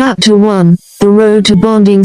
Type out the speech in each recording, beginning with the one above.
Chapter 1, The Road to Bonding.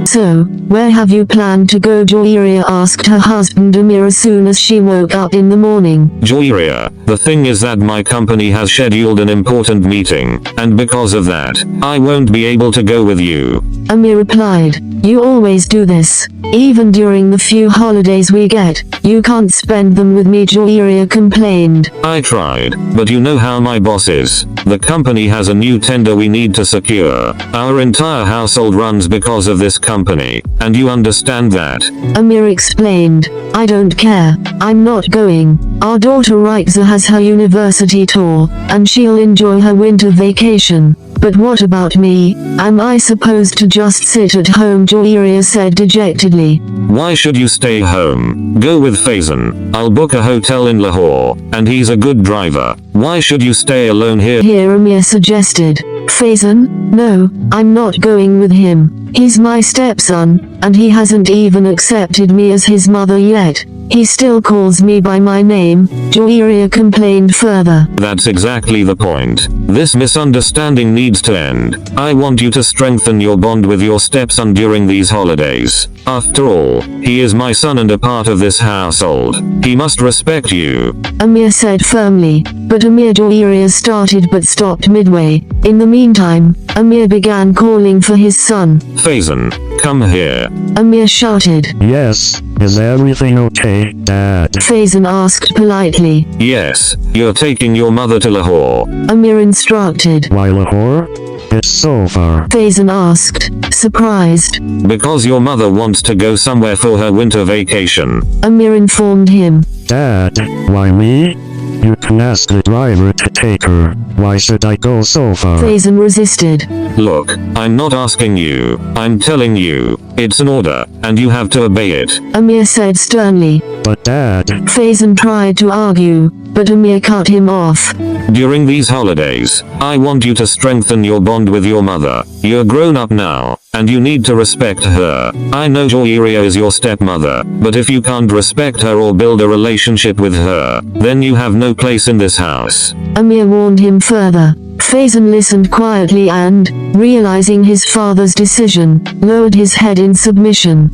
So, where have you planned to go? Joiria asked her husband Amir as soon as she woke up in the morning. Joiria, the thing is that my company has scheduled an important meeting, and because of that, I won't be able to go with you. Amir replied, you always do this. Even during the few holidays we get, you can't spend them with me. Joiria complained. I tried, but you know how my boss is. The company has a new tender we need to secure. Our entire household runs because of this company, and you understand that. Amir explained, I don't care. I'm not going. Our daughter Rixa has her university tour, and she'll enjoy her winter vacation. But what about me? Am I supposed to just sit at home? Joiria said dejectedly. Why should you stay home? Go with Faizan. I'll book a hotel in Lahore, and he's a good driver. Why should you stay alone here? Amir suggested. Faizan? No, I'm not going with him. He's my stepson, and he hasn't even accepted me as his mother yet. He still calls me by my name, Joiria complained further. That's exactly the point. This misunderstanding needs to end. I want you to strengthen your bond with your stepson during these holidays. After all, he is my son and a part of this household. He must respect you. Amir said firmly, but Joiria started but stopped midway. In the meantime, Amir began calling for his son. Faizan, come here. Amir shouted. Yes, is everything okay, Dad? Faizan asked politely. Yes, you're taking your mother to Lahore. Amir instructed. Why Lahore? It's so far. Faizan asked, surprised. Because your mother wants to go somewhere for her winter vacation. Amir informed him. Dad, why me? You can ask the driver to take her. Why should I go so far? Faizan resisted. Look, I'm not asking you. I'm telling you. It's an order, and you have to obey it. Amir said sternly. But Dad... Faizan tried to argue, but Amir cut him off. During these holidays, I want you to strengthen your bond with your mother. You're grown up now, and you need to respect her. I know Joiria is your stepmother, but if you can't respect her or build a relationship with her, then you have no place in this house. Amir warned him further. Faizan listened quietly and, realizing his father's decision, lowered his head in submission.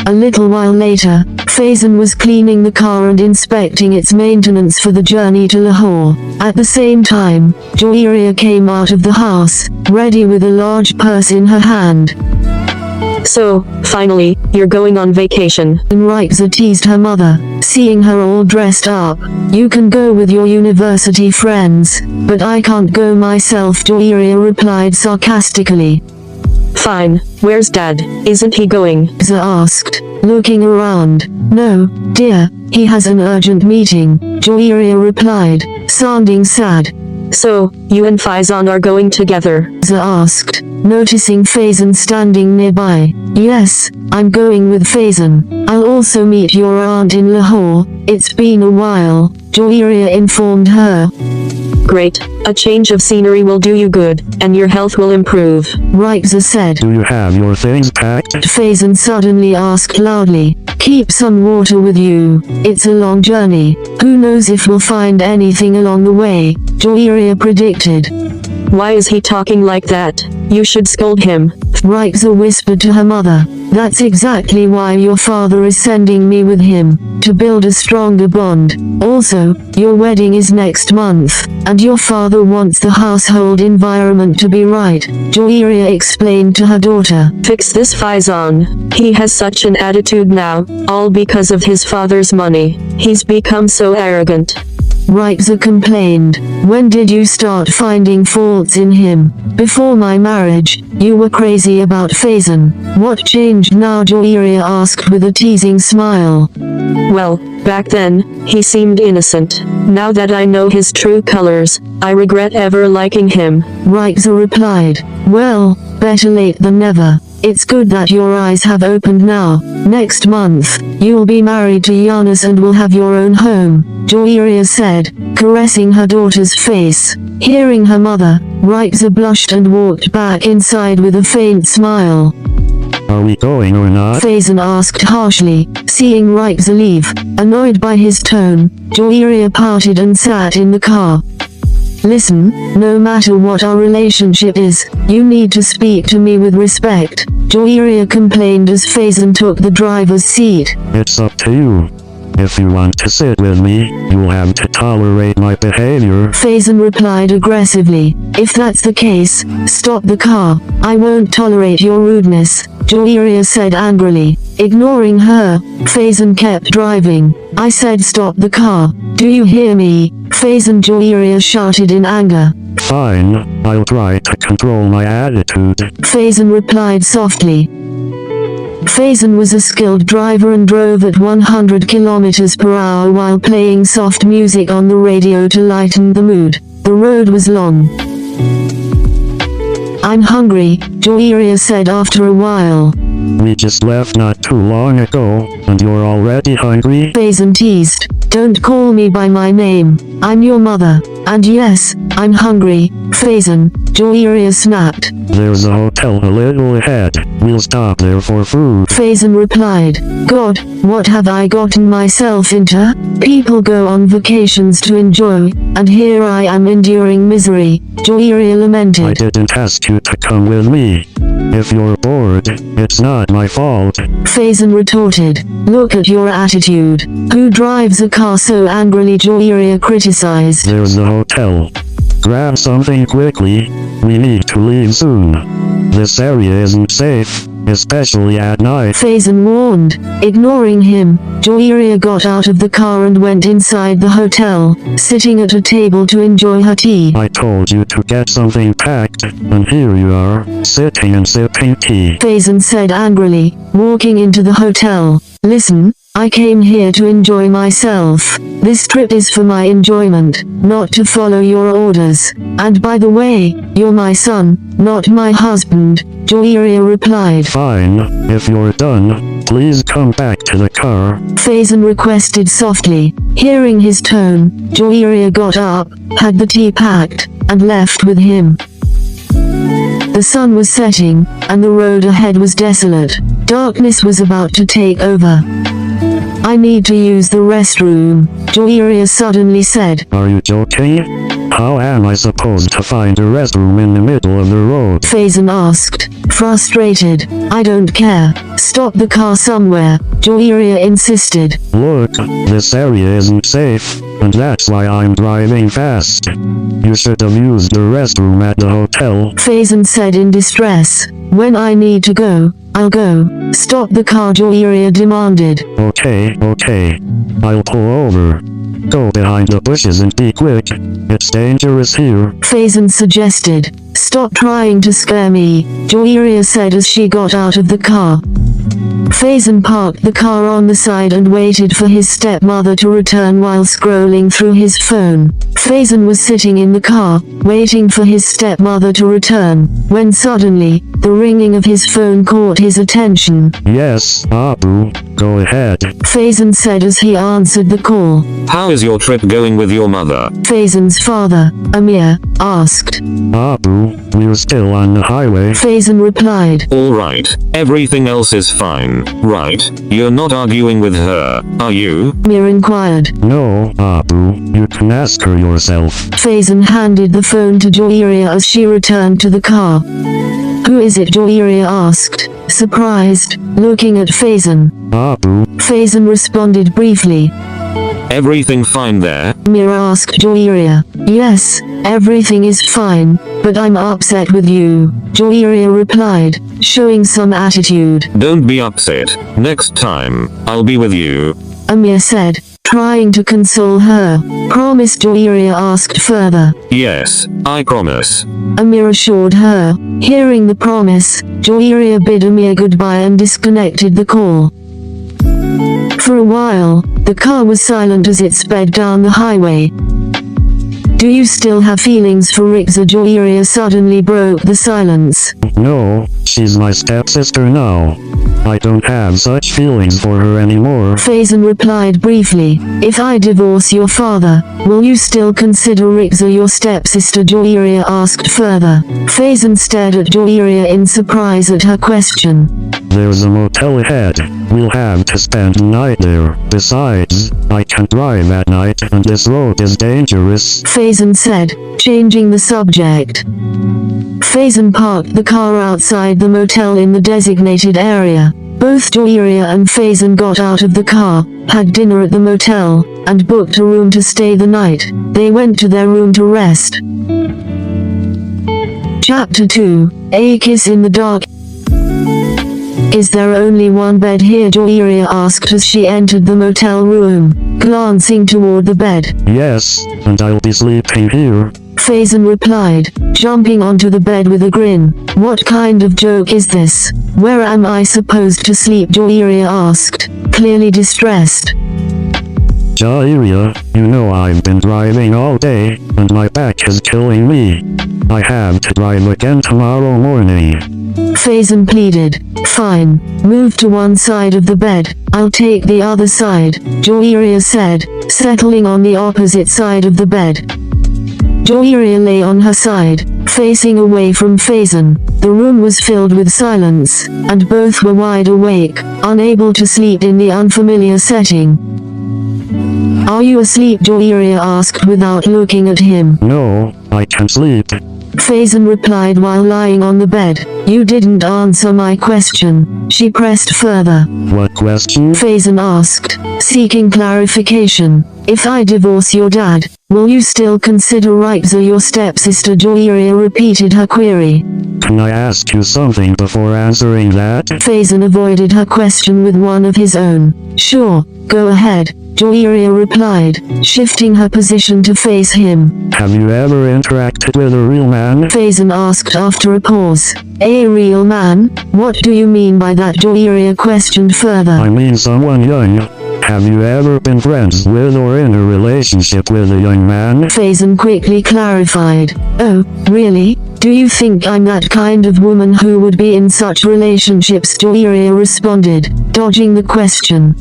A little while later, Faizan was cleaning the car and inspecting its maintenance for the journey to Lahore. At the same time, Joiria came out of the house, ready with a large purse in her hand. So, finally, you're going on vacation. Rixa teased her mother, seeing her all dressed up. You can go with your university friends, but I can't go myself, Joiria replied sarcastically. Fine, where's Dad? Isn't he going? Rixa asked, looking around. No, dear, he has an urgent meeting, Joiria replied, sounding sad. So, you and Faizan are going together? Rixa asked, noticing Faizan standing nearby. Yes, I'm going with Faizan. I'll also meet your aunt in Lahore. It's been a while, Joiria informed her. Great, a change of scenery will do you good, and your health will improve. Rixa said. Do you have your things packed? Faizan suddenly asked loudly. Keep some water with you. It's a long journey. Who knows if we'll find anything along the way, Joiria predicted. Why is he talking like that? You should scold him. Rixa whispered to her mother. That's exactly why your father is sending me with him, to build a stronger bond. Also, your wedding is next month, and your father wants the household environment to be right, Joiria explained to her daughter. Fix this Faizan. He has such an attitude now, all because of his father's money. He's become so arrogant. Rixa complained. When did you start finding faults in him? Before my marriage, you were crazy about Faizan. What changed now? Joiria asked with a teasing smile. Well, back then, he seemed innocent. Now that I know his true colors, I regret ever liking him. Rixa replied. Well, better late than never. It's good that your eyes have opened now. Next month, you'll be married to Giannis and will have your own home, Joiria said, caressing her daughter's face. Hearing her mother, Rixa blushed and walked back inside with a faint smile. Are we going or not? Faizan asked harshly, seeing Rixa leave. Annoyed by his tone, Joiria parted and sat in the car. Listen, no matter what our relationship is, you need to speak to me with respect, Joiria complained as Faison took the driver's seat. It's up to you. If you want to sit with me, you'll have to tolerate my behavior. Faison replied aggressively. If that's the case, stop the car. I won't tolerate your rudeness, Joiria said angrily. Ignoring her, Faison kept driving. I said stop the car. Do you hear me? Faison, Joiria shouted in anger. Fine, I'll try to control my attitude. Faison replied softly. Faison was a skilled driver and drove at 100 kilometers per hour while playing soft music on the radio to lighten the mood. The road was long. I'm hungry, Joiria said after a while. We just left not too long ago, and you're already hungry? Faison teased. Don't call me by my name. I'm your mother. And yes, I'm hungry, Faison, Joiria snapped. There's a hotel a little ahead. We'll stop there for food. Faison replied. God, what have I gotten myself into? People go on vacations to enjoy, and here I am enduring misery, Joiria lamented. I didn't ask you to come with me. If you're bored, it's not my fault. Faison retorted. Look at your attitude. Who drives a car so angrily, Joiria criticized. There's the hotel. Grab something quickly. We need to leave soon. This area isn't safe, especially at night. Faison warned. Ignoring him, Joiria got out of the car and went inside the hotel, sitting at a table to enjoy her tea. I told you to get something packed, and here you are, sitting and sipping tea. Faison said angrily, walking into the hotel. Listen, I came here to enjoy myself. This trip is for my enjoyment, not to follow your orders. And by the way, you're my son, not my husband, Joiria replied. Fine, if you're done, please come back to the car. Faison requested softly. Hearing his tone, Joiria got up, had the tea packed, and left with him. The sun was setting, and the road ahead was desolate. Darkness was about to take over. I need to use the restroom, Joiria suddenly said. Are you joking? How am I supposed to find a restroom in the middle of the road? Faison asked, frustrated. I don't care. Stop the car somewhere, Joiria insisted. Look, this area isn't safe, and that's why I'm driving fast. You should have used the restroom at the hotel. Faison said in distress. When I need to go, I'll go. Stop the car, Joiria demanded. Okay. I'll pull over. Go behind the bushes and be quick. It's dangerous here. Faison suggested. Stop trying to scare me, Joiria said as she got out of the car. Faison parked the car on the side and waited for his stepmother to return while scrolling through his phone. Faison was sitting in the car, waiting for his stepmother to return, when suddenly, the ringing of his phone caught his attention. Yes, Abu, go ahead. Faison said as he answered the call. How is your trip going with your mother? Faison's father, Amir, asked. Abu, we're still on the highway. Faison replied. Alright, everything else is fine, right? You're not arguing with her, are you? Amir inquired. No, Abu, you can ask her yourself. Faison handed the phone to Joiria as she returned to the car. Who is it? Joiria asked, surprised, looking at Faison. Abu. Faison responded briefly. Everything fine there? Amir asked Joiria. Yes, everything is fine, but I'm upset with you, Joiria replied, showing some attitude. Don't be upset. Next time, I'll be with you. Amir said, trying to console her. Promise? Joiria asked further. Yes, I promise. Amir assured her. Hearing the promise, Joiria bid Amir goodbye and disconnected the call. For a while, the car was silent as it sped down the highway. Do you still have feelings for Rixa? Joiria suddenly broke the silence. No, she's my stepsister now. I don't have such feelings for her anymore. Faison replied briefly. If I divorce your father, will you still consider Rixa your stepsister? Joiria asked further. Faison stared at Joiria in surprise at her question. There's a motel ahead. We'll have to spend the night there. Besides, I can't drive at night and this road is dangerous. Faison said, changing the subject. Faison parked the car outside the motel in the designated area. Both Joiria and Faison got out of the car, had dinner at the motel, and booked a room to stay the night. They went to their room to rest. Chapter 2. A Kiss in the Dark. Is there only one bed here? Joiria asked as she entered the motel room, glancing toward the bed. Yes, and I'll be sleeping here. Faison replied, jumping onto the bed with a grin. What kind of joke is this? Where am I supposed to sleep? Joiria asked, clearly distressed. Joiria, you know I've been driving all day, and my back is killing me. I have to drive again tomorrow morning. Faison pleaded. Fine, move to one side of the bed, I'll take the other side, Joiria said, settling on the opposite side of the bed. Joiria lay on her side, facing away from Faison. The room was filled with silence, and both were wide awake, unable to sleep in the unfamiliar setting. Are you asleep? Joiria asked without looking at him. No, I can't sleep. Faison replied while lying on the bed. You didn't answer my question, she pressed further. What question? Faison asked, seeking clarification. If I divorce your dad, will you still consider Rixa your stepsister? Joiria repeated her query. Can I ask you something before answering that? Faison avoided her question with one of his own. Sure, go ahead, Joiria replied, shifting her position to face him. Have you ever interacted with a real man? Faison asked after a pause. A real man? What do you mean by that? Joiria questioned further. I mean someone young. Have you ever been friends with or in a relationship with a young man? Faison quickly clarified. Oh, really? Do you think I'm that kind of woman who would be in such relationships? Joiria responded, dodging the question.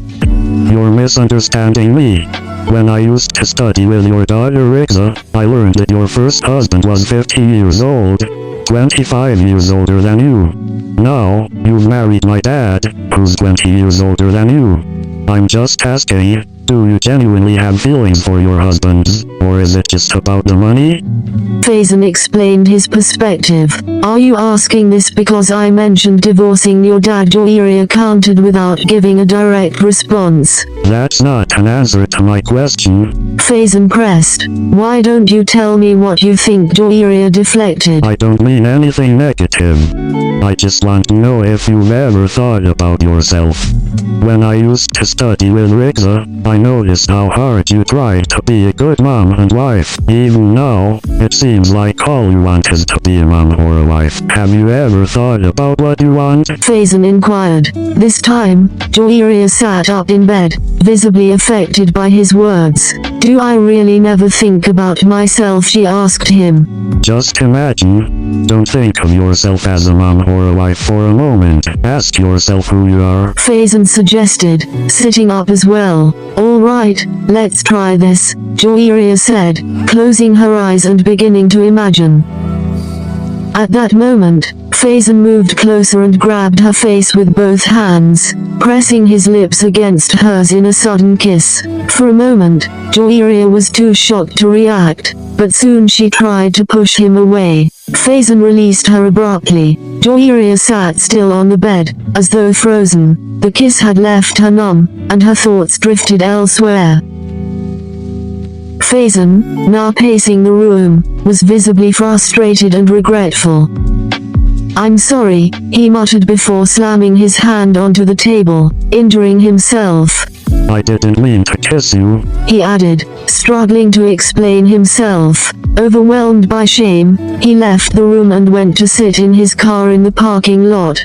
You're misunderstanding me. When I used to study with your daughter Rixa, I learned that your first husband was 50 years old, 25 years older than you. Now, you've married my dad, who's 20 years older than you. I'm just asking, do you genuinely have feelings for your husbands, or is it just about the money? Faison explained his perspective. Are you asking this because I mentioned divorcing your dad? Joiria countered without giving a direct response. That's not an answer to my question. Faison pressed. Why don't you tell me what you think? Joiria deflected. I don't mean anything negative. I just want to know if you've ever thought about yourself. When I used to study with Rixa, I noticed how hard you tried to be a good mom and wife. Even now, it seems like all you want is to be a mom or a wife. Have you ever thought about what you want? Faison inquired. This time, Joiria sat up in bed, visibly affected by his words. Do I really never think about myself? She asked him. Just imagine. Don't think of yourself as a mom or a wife for a moment. Ask yourself who you are. Faison suggested, sitting up as well. All right, let's try this, Joiria said, closing her eyes and beginning to imagine. At that moment, Faison moved closer and grabbed her face with both hands, pressing his lips against hers in a sudden kiss. For a moment, Joiria was too shocked to react, but soon she tried to push him away. Faison released her abruptly. Joiria sat still on the bed, as though frozen. The kiss had left her numb, and her thoughts drifted elsewhere. Faison, now pacing the room, was visibly frustrated and regretful. I'm sorry, he muttered before slamming his hand onto the table, injuring himself. I didn't mean to kiss you, he added, struggling to explain himself. Overwhelmed by shame, he left the room and went to sit in his car in the parking lot.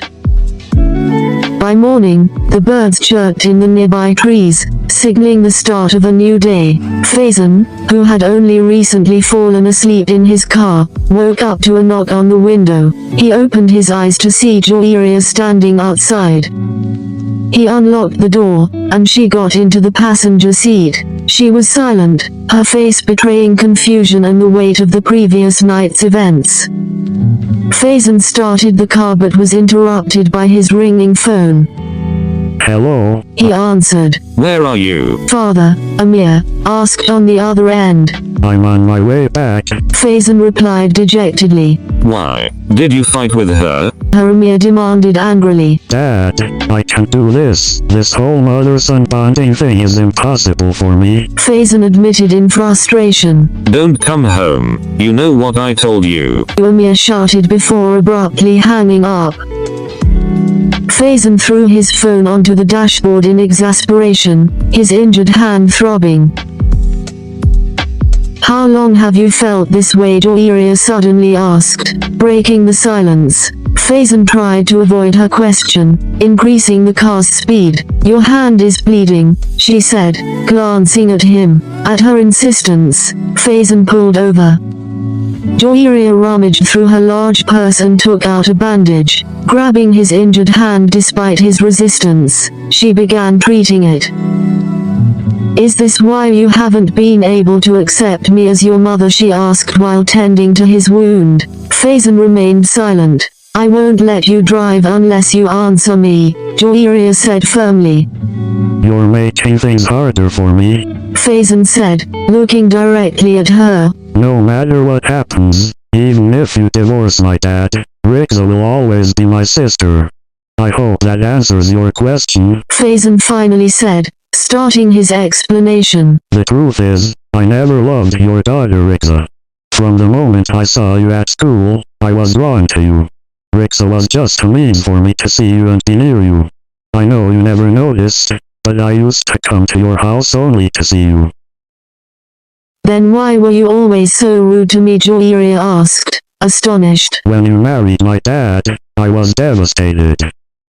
By morning, the birds chirped in the nearby trees, signaling the start of a new day. Faison, who had only recently fallen asleep in his car, woke up to a knock on the window. He opened his eyes to see Joiria standing outside. He unlocked the door, and she got into the passenger seat. She was silent, her face betraying confusion and the weight of the previous night's events. Faison started the car but was interrupted by his ringing phone. Hello? He answered. Where are you? Father, Amir asked on the other end. I'm on my way back. Faison replied dejectedly. Why? Did you fight with her? Amir demanded angrily. Dad, I can't do this. This whole mother-son bonding thing is impossible for me. Faison admitted in frustration. Don't come home. You know what I told you. Amir shouted before abruptly hanging up. Faison threw his phone onto the dashboard in exasperation, his injured hand throbbing. How long have you felt this way? Joiria suddenly asked, breaking the silence. Faison tried to avoid her question, increasing the car's speed. Your hand is bleeding, she said, glancing at him. At her insistence, Faison pulled over. Joiria rummaged through her large purse and took out a bandage. Grabbing his injured hand despite his resistance, she began treating it. Is this why you haven't been able to accept me as your mother? She asked while tending to his wound. Faison remained silent. I won't let you drive unless you answer me, Joiria said firmly. You're making things harder for me. Faison said, looking directly at her. No matter what happens, even if you divorce my dad, Rixa will always be my sister. I hope that answers your question. Faison finally said, starting his explanation. The truth is, I never loved your daughter Rixa. From the moment I saw you at school, I was drawn to you. Rixa was just a means for me to see you and be near you. I know you never noticed, but I used to come to your house only to see you. Then why were you always so rude to me? Joiria asked, astonished. When you married my dad, I was devastated.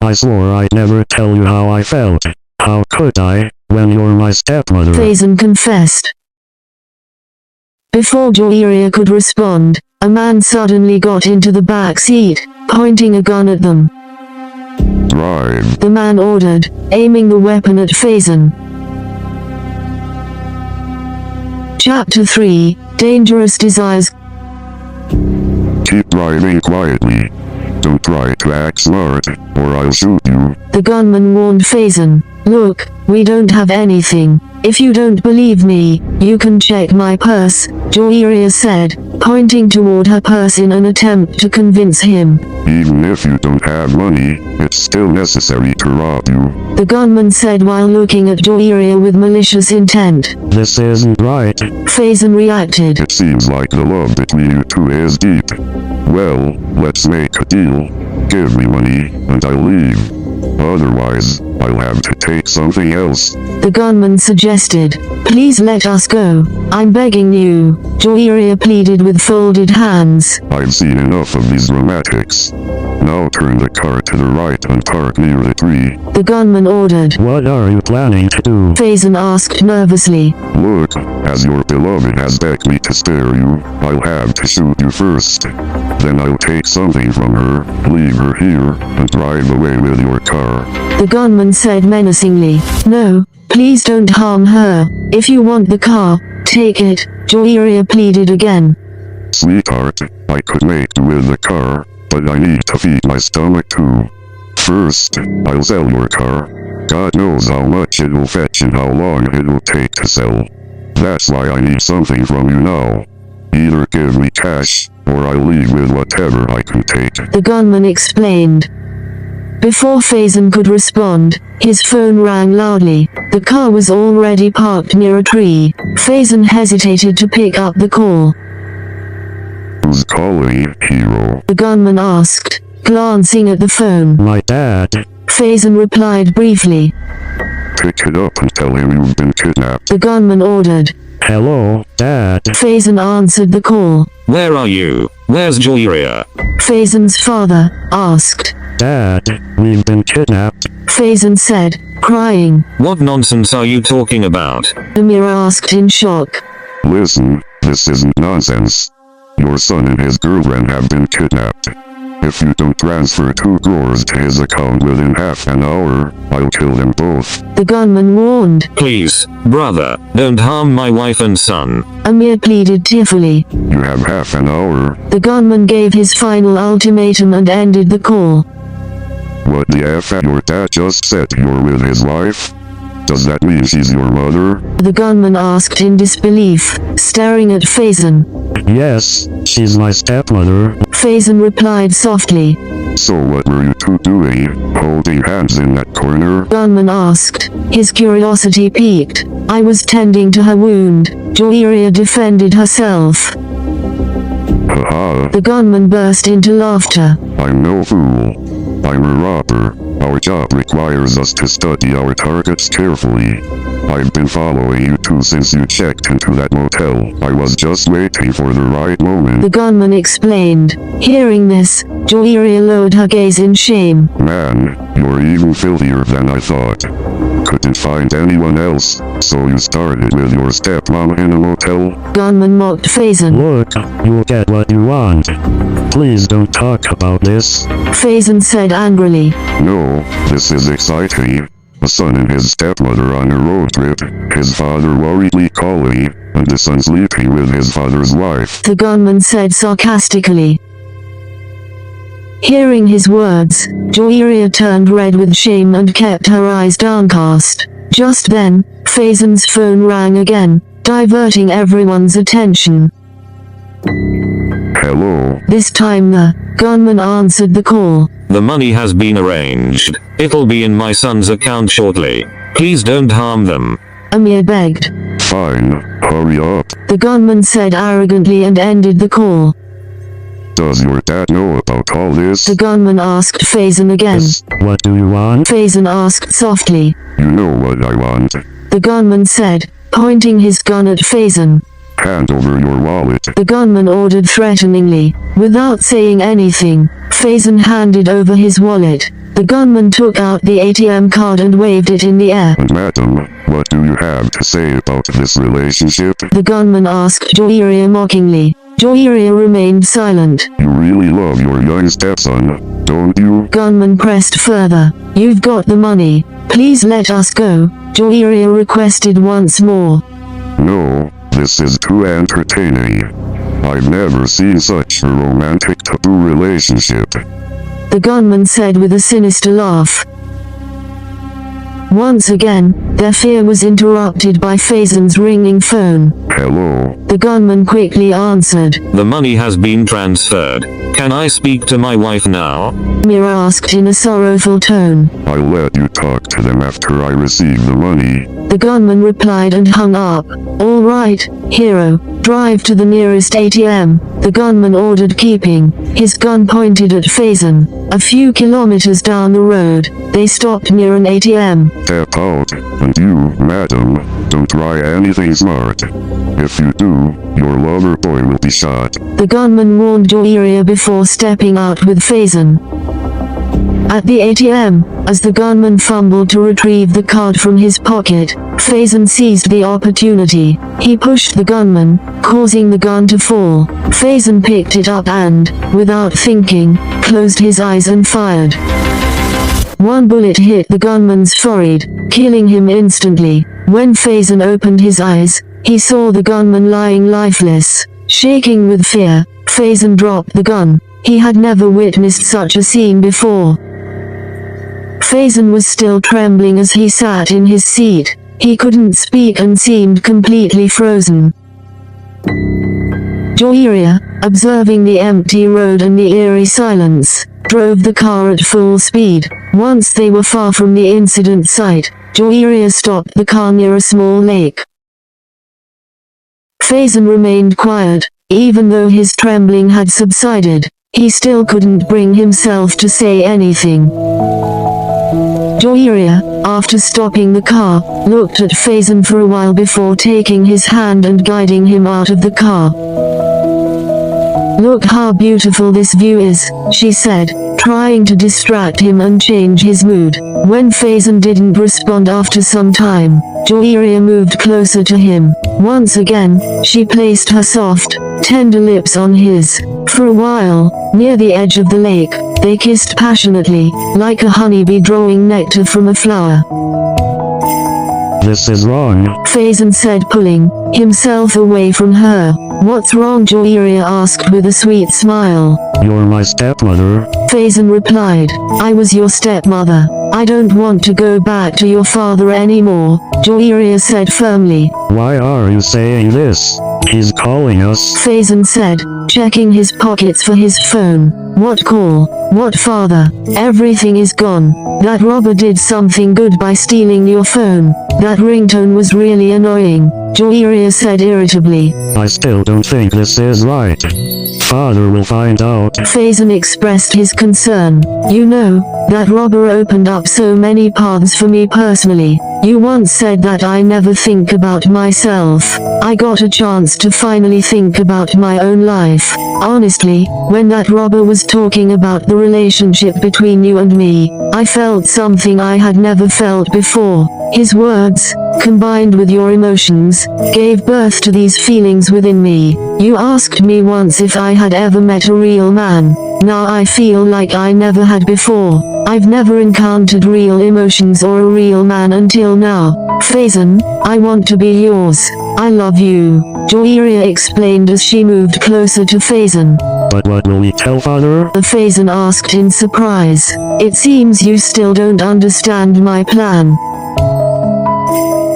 I swore I'd never tell you how I felt. How could I, when you're my stepmother? Faison confessed. Before Joiria could respond, a man suddenly got into the back seat, pointing a gun at them. Drive. The man ordered, aiming the weapon at Faison. Chapter 3, Dangerous Desires. Keep driving quietly. Don't try to act smart, or I'll shoot you. The gunman warned Faison. Look, we don't have anything. If you don't believe me, you can check my purse, Joiria said, pointing toward her purse in an attempt to convince him. Even if you don't have money, it's still necessary to rob you. The gunman said while looking at Joiria with malicious intent. This isn't right. Faison reacted. It seems like the love between you two is deep. Well, let's make a deal. Give me money, and I'll leave. Otherwise, I'll have to take something else. The gunman suggested. Please let us go. I'm begging you, Joiria pleaded with folded hands. I've seen enough of these dramatics. Now turn the car to the right and park near the tree. The gunman ordered. What are you planning to do? Faison asked nervously. Look, as your beloved has begged me to spare you, I'll have to shoot you first. Then I'll take something from her, leave her here, and drive away with your car. The gunman said menacingly. No, please don't harm her. If you want the car, take it, Joiria pleaded again. Sweetheart, I could make do with the car, but I need to feed my stomach too. First, I'll sell your car. God knows how much it will fetch and how long it will take to sell. That's why I need something from you now. Either give me cash, or I'll leave with whatever I can take. The gunman explained. Before Faison could respond, his phone rang loudly. The car was already parked near a tree. Faison hesitated to pick up the call. Who's calling, hero? The gunman asked, glancing at the phone. My dad. Faison replied briefly. Pick it up and tell him you've been kidnapped. The gunman ordered. Hello, Dad. Faison answered the call. Where are you? Where's Joiria? Faison's father asked. Dad, we've been kidnapped. Faison said, crying. What nonsense are you talking about? Amira asked in shock. Listen, this isn't nonsense. Your son and his girlfriend have been kidnapped. If you don't transfer 2 crores to his account within half an hour, I'll kill them both. The gunman warned. Please, brother, don't harm my wife and son. Amir pleaded tearfully. You have half an hour. The gunman gave his final ultimatum and ended the call. What the F? Your dad just said you're with his wife? Does that mean she's your mother? The gunman asked in disbelief, staring at Faison. Yes, she's my stepmother. Faison replied softly. So what were you two doing, holding hands in that corner? Gunman asked, his curiosity piqued. I was tending to her wound. Joiria defended herself. Haha. The gunman burst into laughter. I'm no fool. I'm a robber. Our job requires us to study our targets carefully. I've been following you two since you checked into that motel. I was just waiting for the right moment. The gunman explained. Hearing this, Joiria lowered her gaze in shame. Man, you're even filthier than I thought. Couldn't find anyone else, so you started with your stepmom in a motel? Gunman mocked Faison. Look, you'll get what you want. Please don't talk about this. Faison said angrily. No, this is exciting. A son and his stepmother on a road trip, his father worriedly calling, and the son sleeping with his father's wife. The gunman said sarcastically. Hearing his words, Joiria turned red with shame and kept her eyes downcast. Just then, Faison's phone rang again, diverting everyone's attention. Hello? This time the gunman answered the call. The money has been arranged. It'll be in my son's account shortly. Please don't harm them. Amir begged. Fine, hurry up. The gunman said arrogantly and ended the call. Does your dad know about all this? The gunman asked Faison again. Yes. What do you want? Faison asked softly. You know what I want. The gunman said, pointing his gun at Faison. Hand over your wallet. The gunman ordered threateningly. Without saying anything, Faison handed over his wallet. The gunman took out the ATM card and waved it in the air. And madam, what do you have to say about this relationship? The gunman asked Joiria mockingly. Joiria remained silent. You really love your young stepson, don't you? Gunman pressed further. You've got the money. Please let us go, Joiria requested once more. No, this is too entertaining. I've never seen such a romantic taboo relationship. The gunman said with a sinister laugh. Once again, their fear was interrupted by Faison's ringing phone. Hello? The gunman quickly answered. The money has been transferred. Can I speak to my wife now? Mira asked in a sorrowful tone. I'll let you talk to them after I receive the money. The gunman replied and hung up. All right, hero, drive to the nearest ATM, the gunman ordered, keeping his gun pointed at Faison. A few kilometers down the road, they stopped near an ATM. Step out, and you, madam, don't try anything smart. If you do, your lover boy will be shot. The gunman warned Joiria before stepping out with Faison. At the ATM, as the gunman fumbled to retrieve the card from his pocket, Faison seized the opportunity. He pushed the gunman, causing the gun to fall. Faison picked it up and, without thinking, closed his eyes and fired. One bullet hit the gunman's forehead, killing him instantly. When Faison opened his eyes, he saw the gunman lying lifeless. Shaking with fear, Faison dropped the gun. He had never witnessed such a scene before. Faison was still trembling as he sat in his seat. He couldn't speak and seemed completely frozen. Joiria, observing the empty road and the eerie silence, drove the car at full speed. Once they were far from the incident site, Joiria stopped the car near a small lake. Faison remained quiet, even though his trembling had subsided. He still couldn't bring himself to say anything. Joiria, after stopping the car, looked at Faison for a while before taking his hand and guiding him out of the car. Look how beautiful this view is, she said, trying to distract him and change his mood. When Faison didn't respond after some time, Joiria moved closer to him. Once again, she placed her soft, tender lips on his. For a while, near the edge of the lake, they kissed passionately, like a honeybee drawing nectar from a flower. This is wrong. Faison said, pulling himself away from her. What's wrong? Joiria asked with a sweet smile. You're my stepmother. Faison replied, I was your stepmother. I don't want to go back to your father anymore, Joiria said firmly. Why are you saying this? He's calling us. Faison said, checking his pockets for his phone. What call? What father? Everything is gone. That robber did something good by stealing your phone. That ringtone was really annoying, Joiria said irritably. I still don't think this is right. Father will find out. Faison expressed his concern. You know, that robber opened up so many paths for me personally. You once said that I never think about myself. I got a chance to finally think about my own life. Honestly, when that robber was talking about the relationship between you and me, I felt something I had never felt before. His words, combined with your emotions, gave birth to these feelings within me. You asked me once if I had ever met a real man. Now I feel like I never had before. I've never encountered real emotions or a real man until now. Faison, I want to be yours. I love you, Joiria explained as she moved closer to Faison. But what will we tell father? Faison asked in surprise. It seems you still don't understand my plan.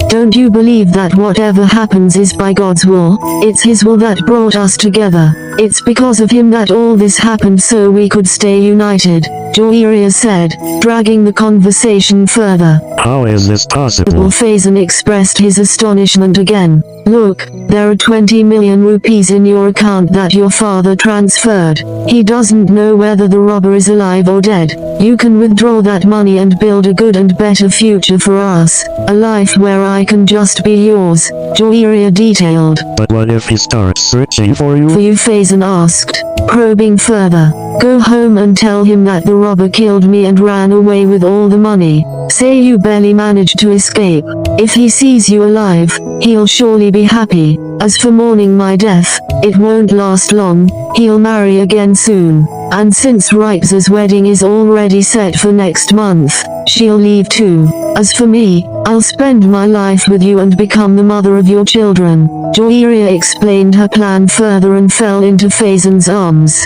Don't you believe that whatever happens is by God's will? It's His will that brought us together. It's because of Him that all this happened so we could stay united, Joiria said, dragging the conversation further. How is this possible? Faison expressed his astonishment again. Look, there are 20 million rupees in your account that your father transferred. He doesn't know whether the robber is alive or dead. You can withdraw that money and build a good and better future for us. A life where I can just be yours, Joiria detailed. But what if he starts searching for you? For you, Faison asked, probing further. Go home and tell him that the robber killed me and ran away with all the money. Say you barely managed to escape. If he sees you alive, he'll surely be happy. As for mourning my death, it won't last long. He'll marry again soon. And since Ripes's wedding is already set for next month, she'll leave too. As for me, I'll spend my life with you and become the mother of your children. Joiria explained her plan further and fell into Faison's arms.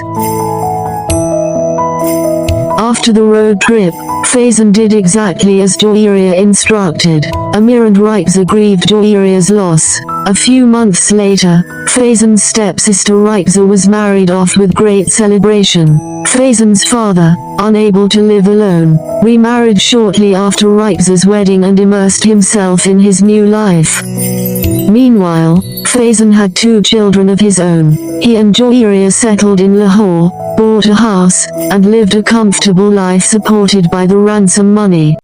After the road trip, Faison did exactly as Joiria instructed. Amir and Ripes grieved Joiria's loss. A few months later, Faison's stepsister Ripesa was married off with great celebration. Faison's father, unable to live alone, remarried shortly after Ripesa's wedding and immersed himself in his new life. Meanwhile, Faison had 2 children of his own. He and Joiria settled in Lahore, bought a house, and lived a comfortable life supported by the ransom money.